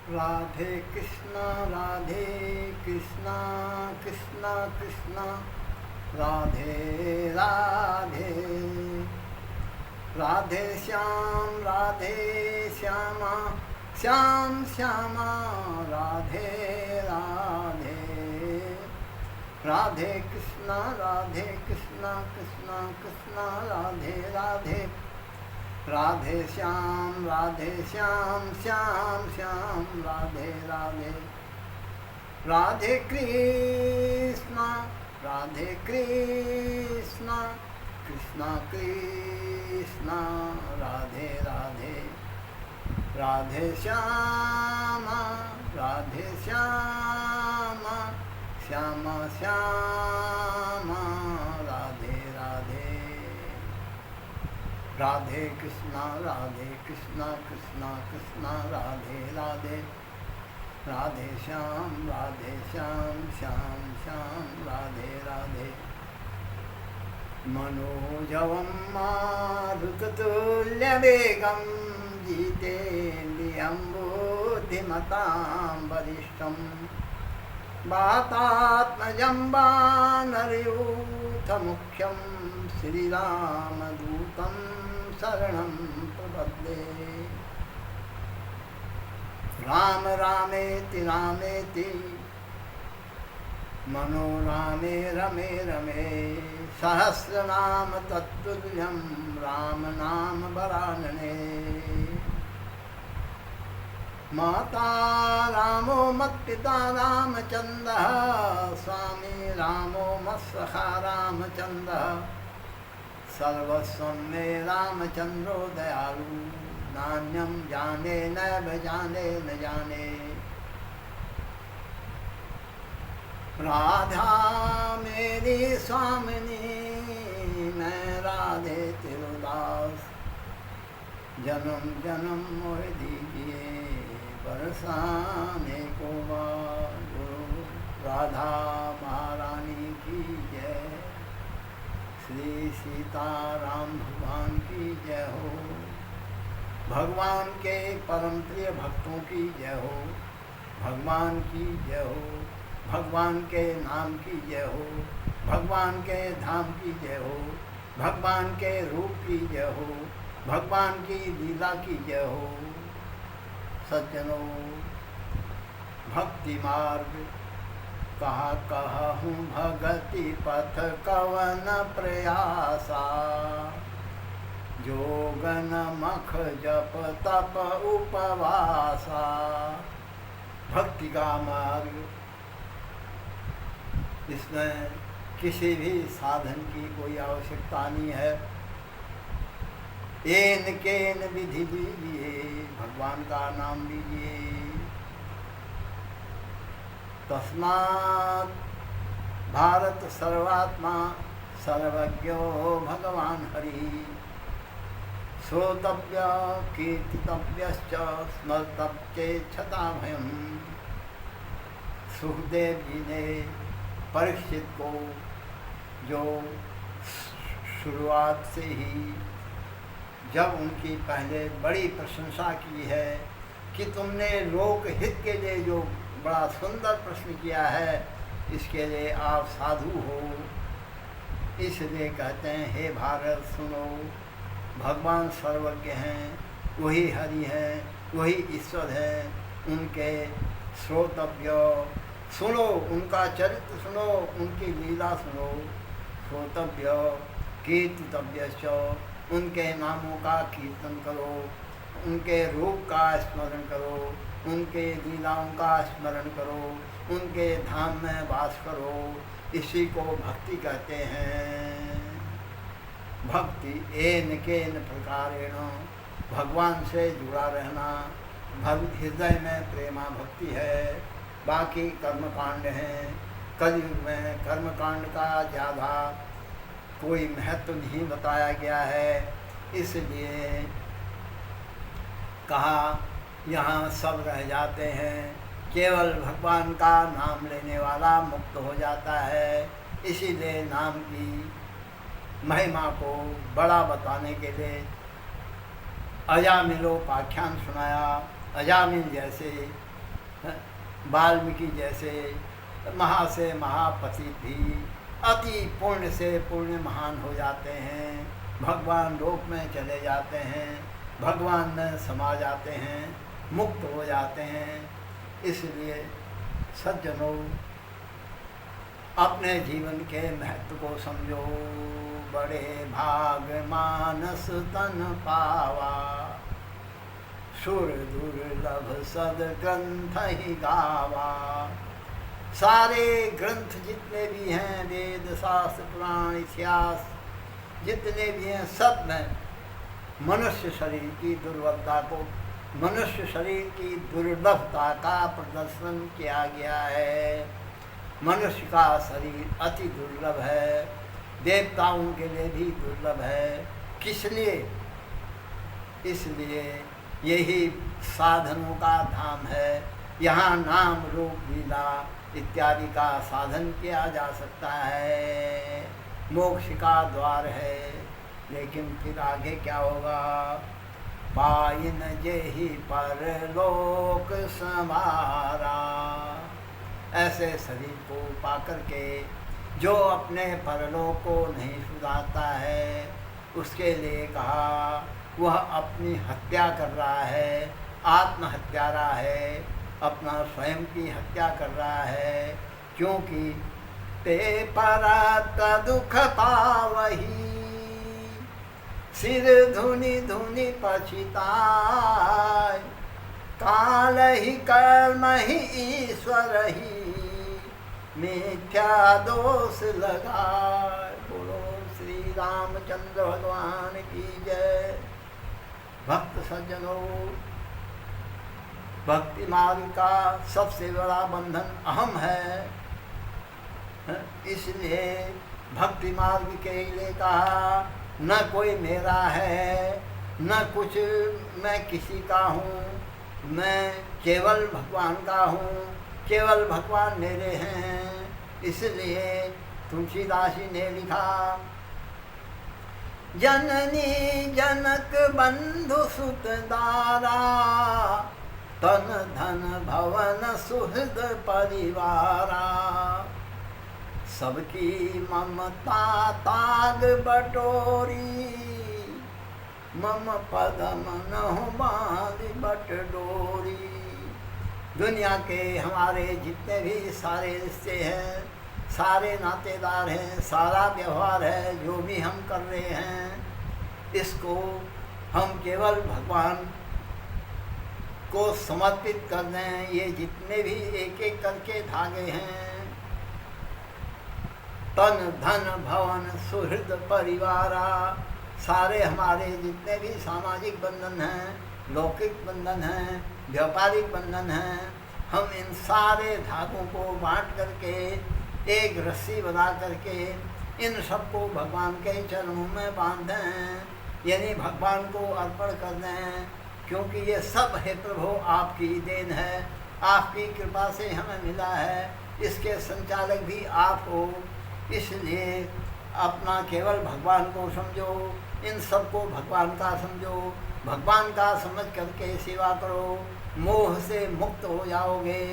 राधे कृष्णा कृष्णा कृष्णा राधे राधे। राधे श्यामा श्याम श्यामा राधे राधे। राधे कृष्णा कृष्णा कृष्णा राधे राधे। राधे श्याम श्याम श्याम राधे राधे। राधे कृष्णा कृष्णा कृष्णा राधे राधे। राधे श्यामा श्याम श्याम राधे राधे। राधे कृष्णा कृष्णा राधे राधे। राधे श्याम श्याम राधे राधे। मनोजवं मारुततुल्यवेगं जितेन्द्रियं बुद्धिमतां वरिष्ठं वातात्मजं वानरयूथमुख्यं श्रीरामदूतं शरणं प्रपद्ये। राम रामेति मनोरामे रमे रमे सहस्रनाम तत्तुल्यं राम नाम वरानने। माता रामो मत्पिता रामचन्द्रः स्वामी रामो मत्सखा रामचन्द्रः। सर्वस्वं मे रामचन्द्रो दयालु नान्यं जाने नैव जाने न जाने। राधा मेरी स्वामिनी मैं राधे तिरुदास। जन्म जन्म मोह दीजिए बरसाने को गुरु। राधा महारानी की जय। श्री सीताराम भगवान की जय हो। भगवान के परम प्रिय भक्तों की जय हो। भगवान की जय हो। भगवान के नाम की जय हो। भगवान के धाम की जय हो। भगवान के रूप की जय हो। भगवान की लीला की जय हो। सज्जनों, भक्ति मार्ग कहा हूँ भगति पथ कवन प्रयासा। जोगन मख जप तप उपवासा। भक्ति का मार्ग, इसमें किसी भी साधन की कोई आवश्यकता नहीं है। एन केन विधि लीजिए, भगवान का नाम लीजिए। तस्मात् भारत सर्वात्मा सर्वज्ञो भगवान हरि। श्रोतव्य कीर्तितव्यश्च स्मर्तव्येच्छता भयम्। सुखदेव जी ने परीक्षित को जो शुरुआत से ही जब उनकी पहले बड़ी प्रशंसा की है कि तुमने लोक हित के लिए जो बड़ा सुंदर प्रश्न किया है, इसके लिए आप साधु हो। इसलिए कहते हैं, हे भारत सुनो, भगवान सर्वज्ञ हैं, वही हरि हैं, वही ईश्वर हैं। उनके श्रोतव्य सुनो, उनका चरित्र सुनो, उनकी लीला सुनो। श्रोतव्य कीर्तितव्यश्च, उनके नामों का कीर्तन करो, उनके रूप का स्मरण करो, उनके लीलाओं का स्मरण करो, उनके धाम में वास करो। इसी को भक्ति कहते हैं। भक्ति एन केन प्रकारेण, भगवान से जुड़ा रहना। हृदय में प्रेमा भक्ति है, बाकी कर्मकांड हैं। कलयुग में कर्मकांड का ज़्यादा कोई महत्व नहीं बताया गया है, इसलिए कहा यहाँ सब रह जाते हैं। केवल भगवान का नाम लेने वाला मुक्त हो जाता है। इसीलिए नाम की महिमा को बड़ा बताने के लिए अजामिलोपाख्यान सुनाया। अजामिल जैसे वाल्मीकि जैसे महा से महापति भी अति पुण्य से पुण्य महान हो जाते हैं, भगवान लोक में चले जाते हैं, भगवान में समा जाते हैं, मुक्त हो जाते हैं। इसलिए सज्जनों, अपने जीवन के महत्व को समझो। बड़े भाग मानस तन पावा, सुर दुर्लभ सद ग्रंथ ही गावा। सारे ग्रंथ जितने भी हैं, वेद शास्त्र पुराण इतिहास जितने भी हैं, सब में मनुष्य शरीर की दुर्बलता को, मनुष्य शरीर की दुर्लभता का प्रदर्शन किया गया है। मनुष्य का शरीर अति दुर्लभ है, देवताओं के लिए भी दुर्लभ है। किस लिए? इसलिए यही साधनों का धाम है। यहाँ नाम रूप लीला इत्यादि का साधन किया जा सकता है, मोक्ष का द्वार है। लेकिन फिर आगे क्या होगा? पाइन जेहि परलोक समारा। ऐसे शरीर को पाकर के जो अपने परलोक को नहीं सुधारता है, उसके लिए कहा वह अपनी हत्या कर रहा है, आत्महत्यारा है, अपना स्वयं की हत्या कर रहा है। क्योंकि ते परात दुख पावही, सिर धुनि धुनि पछिताय। काल ही कर्म ही ईश्वर ही, मिथ्या दोष लगाए। बोलो श्री रामचंद्र भगवान की जय। भक्त सज्जनों, भक्ति मार्ग का सबसे बड़ा बंधन अहम है। इसलिए भक्ति मार्ग के लिए कहा, न कोई मेरा है, न कुछ मैं किसी का हूँ, मैं केवल भगवान का हूँ, केवल भगवान मेरे हैं। इसलिए तुलसीदास जी ने लिखा, जननी जनक बंधु सुत दारा, तन धन भवन सुहृद परिवारा। सबकी ममता ताग बटोरी, मम पदम नहु बांध बट डोरी। दुनिया के हमारे जितने भी सारे रिश्ते हैं, सारे नातेदार हैं, सारा व्यवहार है, जो भी हम कर रहे हैं, इसको हम केवल भगवान को समर्पित कर दें। ये जितने भी एक एक करके धागे हैं, तन धन भवन सुहृद परिवारा, सारे हमारे जितने भी सामाजिक बंधन हैं, लौकिक बंधन हैं, व्यापारिक बंधन हैं, हम इन सारे धागों को बांट करके एक रस्सी बना करके इन सबको भगवान के चरणों में बांध दें, यानी भगवान को अर्पण कर दें। क्योंकि ये सब है प्रभु आपकी देन है, आपकी कृपा से हमें मिला है, इसके संचालक भी आप हो। इसलिए अपना केवल भगवान को समझो, इन सबको भगवान का समझो, भगवान का समझ करके सेवा करो, मोह से मुक्त हो जाओगे।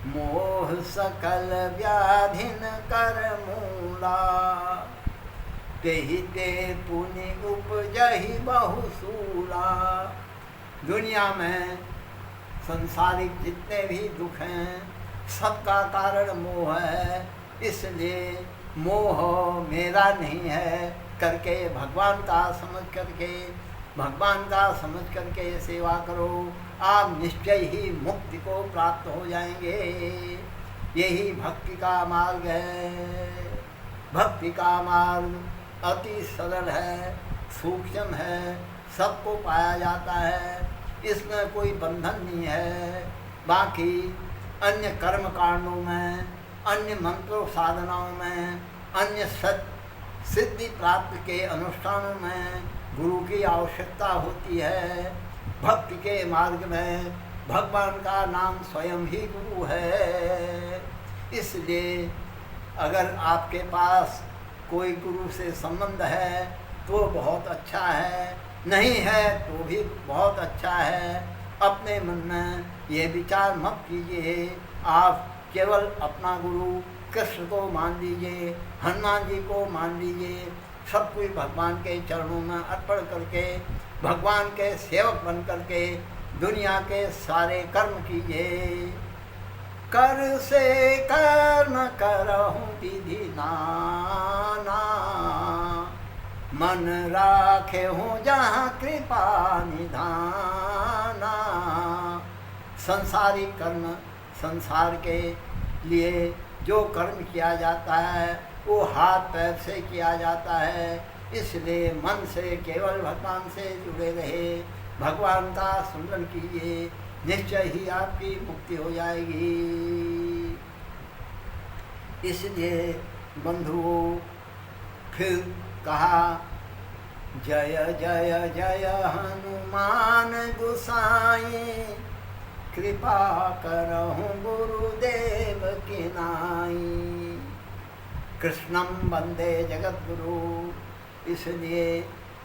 मोह सकल व्याधिन कर मूला, तेहि ते पुनि उपजहि बहुसूला। दुनिया में संसारिक जितने भी दुख हैं, सबका कारण मोह है। इसलिए मोह मेरा नहीं है करके भगवान का समझ करके, भगवान का समझ करके सेवा करो, आप निश्चय ही मुक्ति को प्राप्त हो जाएंगे। यही भक्ति का मार्ग है। भक्ति का मार्ग अति सरल है, सूक्ष्म है, सबको पाया जाता है, इसमें कोई बंधन नहीं है। बाकी अन्य कर्म कांडों में, अन्य मंत्रों साधनाओं में, अन्य सिद्धि प्राप्त के अनुष्ठानों में गुरु की आवश्यकता होती है। भक्ति के मार्ग में भगवान का नाम स्वयं ही गुरु है। इसलिए अगर आपके पास कोई गुरु से संबंध है तो बहुत अच्छा है, नहीं है तो भी बहुत अच्छा है। अपने मन में ये विचार मत कीजिए, आप केवल अपना गुरु कृष्ण को मान लीजिए, हनुमान जी को मान लीजिए, सब कुछ भगवान के चरणों में अर्पण करके भगवान के सेवक बन करके दुनिया के सारे कर्म कीजिए। कर से कर्म करहूँ विधि नाना, मन राखे हूँ जहाँ कृपा निधाना। संसारिक कर्म, संसार के लिए जो कर्म किया जाता है वो हाथ पैर से किया जाता है, इसलिए मन से केवल भगवान से जुड़े रहे, भगवान का स्मरण कीजिए, निश्चय ही आपकी मुक्ति हो जाएगी। इसलिए बंधुओं फिर कहा, जय जय जय हनुमान गोसाई, कृपा करहूँ गुरुदेव की नाई। कृष्णम वंदे जगत गुरु। इसलिए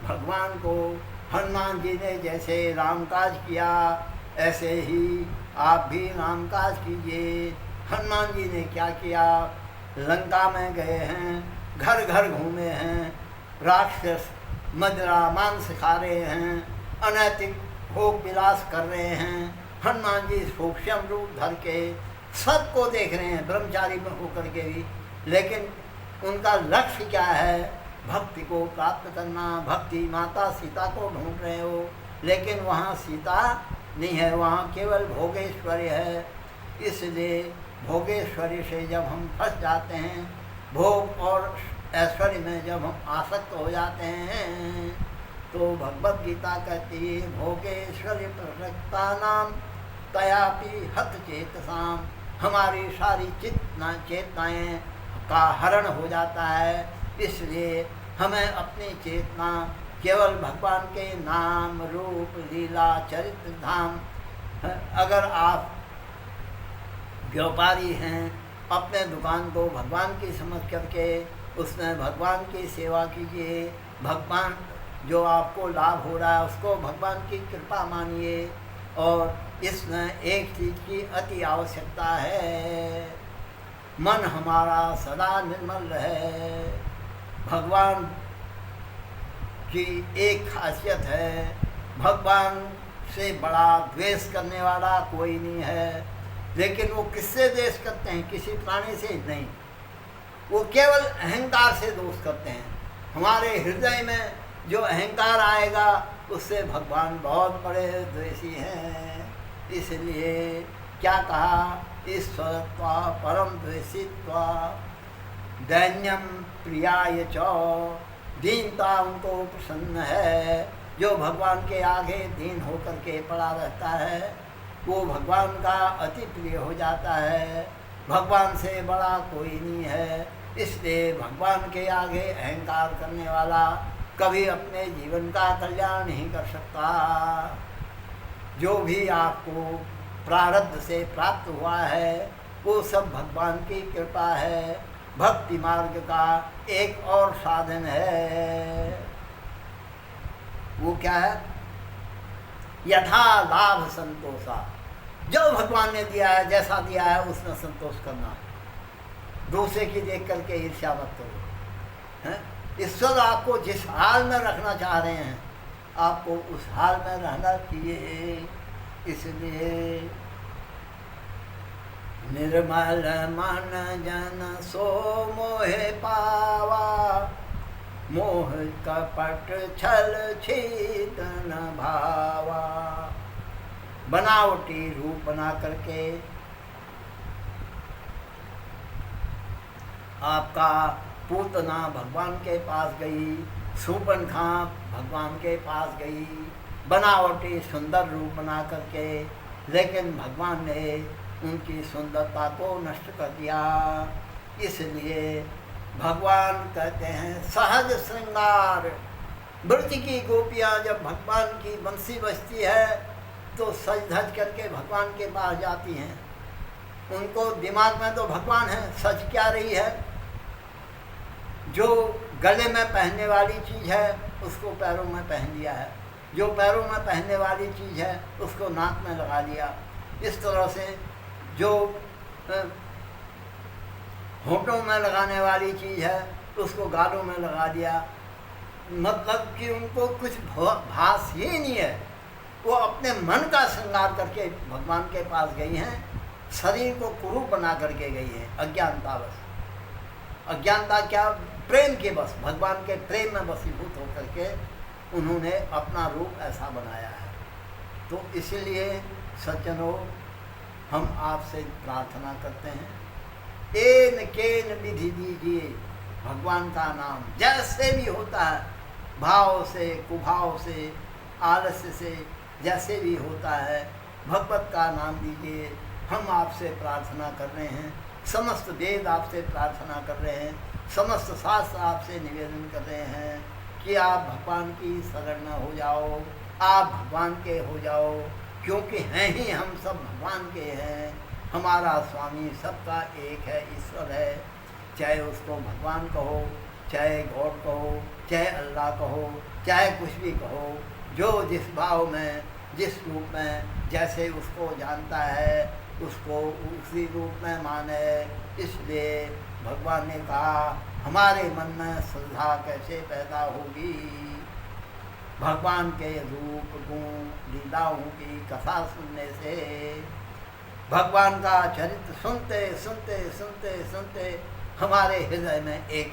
भगवान को हनुमान जी ने जैसे रामकाज किया ऐसे ही आप भी रामकाज कीजिए। हनुमान जी ने क्या किया, लंका में गए हैं, घर घर घूमे हैं, राक्षस मदिरा मांस खा रहे हैं, अनैतिक भोग विलास कर रहे हैं। हनुमान जी सूक्ष्म रूप धर के सबको देख रहे हैं, ब्रह्मचारी में होकर के भी, लेकिन उनका लक्ष्य क्या है, भक्ति को प्राप्त करना। भक्ति माता सीता को ढूंढ रहे हो, लेकिन वहाँ सीता नहीं है, वहाँ केवल भोगेश्वरी है। इसलिए भोगेश्वरी से जब हम फंस जाते हैं, भोग और ऐश्वर्य में जब हम आसक्त हो जाते हैं, तो भगवत गीता कहती है, भोगेश्वरी प्रसक्ता नाम तयापि हत चेतसाम। हमारी सारी चेतनाएं का हरण हो जाता है। इसलिए हमें अपनी चेतना केवल भगवान के नाम रूप लीला चरित्र धाम। अगर आप व्यापारी हैं, अपने दुकान को भगवान की समझ करके उसमें भगवान की सेवा कीजिए। भगवान जो आपको लाभ हो रहा है उसको भगवान की कृपा मानिए। और इसमें एक चीज़ की अति आवश्यकता है, मन हमारा सदा निर्मल रहे। भगवान की एक खासियत है, भगवान से बड़ा द्वेष करने वाला कोई नहीं है। लेकिन वो किससे द्वेष करते हैं? किसी प्राणी से नहीं, वो केवल अहंकार से दोष करते हैं। हमारे हृदय में जो अहंकार आएगा उससे भगवान बहुत बड़े द्वेषी हैं। इसलिए क्या कहा, ईश्वरत्वा परम द्वेषित्वा दैन्यम प्रियाय च। दीनता उनको प्रसन्न है। जो भगवान के आगे दीन होकर के पड़ा रहता है वो भगवान का अति प्रिय हो जाता है। भगवान से बड़ा कोई नहीं है। इसलिए भगवान के आगे अहंकार करने वाला कभी अपने जीवन का कल्याण नहीं कर सकता। जो भी आपको प्रारब्ध से प्राप्त हुआ है वो सब भगवान की कृपा है। भक्ति मार्ग का एक और साधन है, वो क्या है, यथा लाभ संतोषा। जो भगवान ने दिया है, जैसा दिया है उसमें संतोष करना। दूसरे की देख करके ईर्ष्या मत करो। हैं? ईश्वर आपको जिस हाल में रखना चाह रहे हैं आपको उस हाल में रहना चाहिए। इसलिए निर्मल मन जन सो मोहे पावा, मोह कपट छल छीत न भावा। बनावटी रूप बना करके आपका पूतना भगवान के पास गई, शूर्पणखा भगवान के पास गई, बनावटी सुंदर रूप बना करके, लेकिन भगवान ने उनकी सुंदरता को नष्ट कर दिया। इसलिए भगवान कहते हैं सहज श्रृंगार। ब्रज की गोपियाँ जब भगवान की बंसी बजती है तो सज धज करके भगवान के पास जाती हैं। उनको दिमाग में तो भगवान है, सज क्या रही है, जो गले में पहनने वाली चीज़ है उसको पैरों में पहन लिया है। जो पैरों में पहनने वाली चीज़ है उसको नाक में लगा लिया। इस तरह से जो होंठों में लगाने वाली चीज़ है उसको गालों में लगा दिया। मतलब कि उनको कुछ भास ही नहीं है। वो अपने मन का श्रृंगार करके भगवान के पास गई हैं, शरीर को कुरूप बना करके गई है अज्ञानता बस। अज्ञानता क्या? प्रेम के बस, भगवान के प्रेम में वशीभूत होकर के उन्होंने अपना रूप ऐसा बनाया है। तो इसलिए सज्जनों, हम आपसे प्रार्थना करते हैं, एन केन विधि दीजिए भगवान का नाम, जैसे भी होता है, भाव से, कुभाव से, आलस्य से, जैसे भी होता है, भगवत का नाम दीजिए। हम आपसे प्रार्थना कर रहे हैं, समस्त वेद आपसे प्रार्थना कर रहे हैं, समस्त शास्त्र आपसे निवेदन कर रहे हैं कि आप भगवान की शरण में हो जाओ, आप भगवान के हो जाओ, क्योंकि हैं ही हम सब भगवान के हैं। हमारा स्वामी सबका एक है, ईश्वर है। चाहे उसको भगवान कहो, चाहे गॉड कहो, चाहे अल्लाह कहो, चाहे कुछ भी कहो, जो जिस भाव में, जिस रूप में जैसे उसको जानता है उसको उसी रूप में माने। इसलिए भगवान ने कहा, हमारे मन में श्रद्धा कैसे पैदा होगी? भगवान के रूप, गुण, लीलाओं की कथा सुनने से, भगवान का चरित्र सुनते सुनते सुनते सुनते हमारे हृदय में एक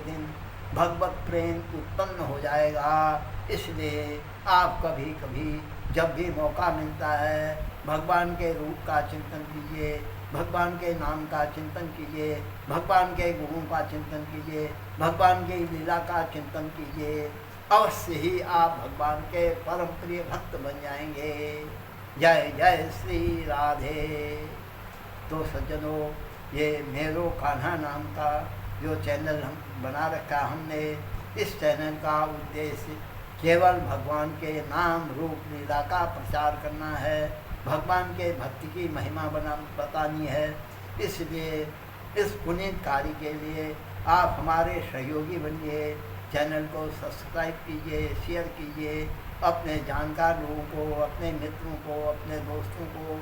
दिन भगवत प्रेम उत्पन्न हो जाएगा। इसलिए आप कभी कभी जब भी मौका मिलता है, भगवान के रूप का चिंतन कीजिए, भगवान के नाम का चिंतन कीजिए, भगवान के गुणों का चिंतन कीजिए, भगवान की लीला का चिंतन कीजिए। अवश्य ही आप भगवान के परम प्रिय भक्त बन जाएंगे। जय जय श्री राधे। तो सज्जनों, ये मेरो कान्हा नाम का जो चैनल हम बना रखा हमने, इस चैनल का उद्देश्य केवल भगवान के नाम रूप लीला का प्रचार करना है, भगवान के भक्ति की महिमा बतानी है। इसलिए इस पुनीत कार्य के लिए आप हमारे सहयोगी बनिए, चैनल को सब्सक्राइब कीजिए, शेयर कीजिए, अपने जानकार लोगों को, अपने मित्रों को, अपने दोस्तों को,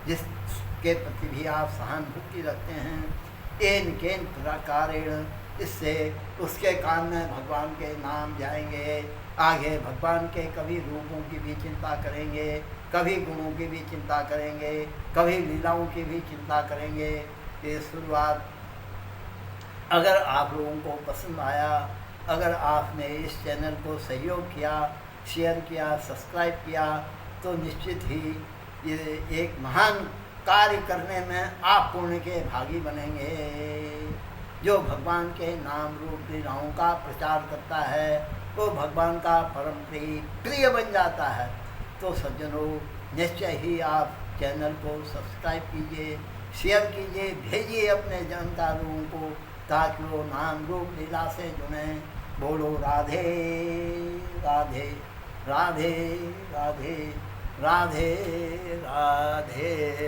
जिसके प्रति भी आप सहानुभूति रखते हैं, एन केन प्रकारेण, इससे उसके कान में भगवान के नाम जाएंगे। आगे भगवान के कभी रूपों की भी चिंता करेंगे, कभी गुणों की भी चिंता करेंगे, कभी लीलाओं की भी चिंता करेंगे। ये शुरुआत अगर आप लोगों को पसंद आया, अगर आपने इस चैनल को सहयोग किया, शेयर किया, सब्सक्राइब किया, तो निश्चित ही ये एक महान कार्य करने में आप पुण्य के भागी बनेंगे। जो भगवान के नाम रूप लीलाओं का प्रचार करता है वो भगवान का परम प्रिय बन जाता है। तो सज्जनों, निश्चय ही आप चैनल को सब्सक्राइब कीजिए, शेयर कीजिए, भेजिए अपने जानकारों को, ताकि वो नाम रूप लीला से जुड़ें। बोलो राधे राधे राधे राधे राधे राधे।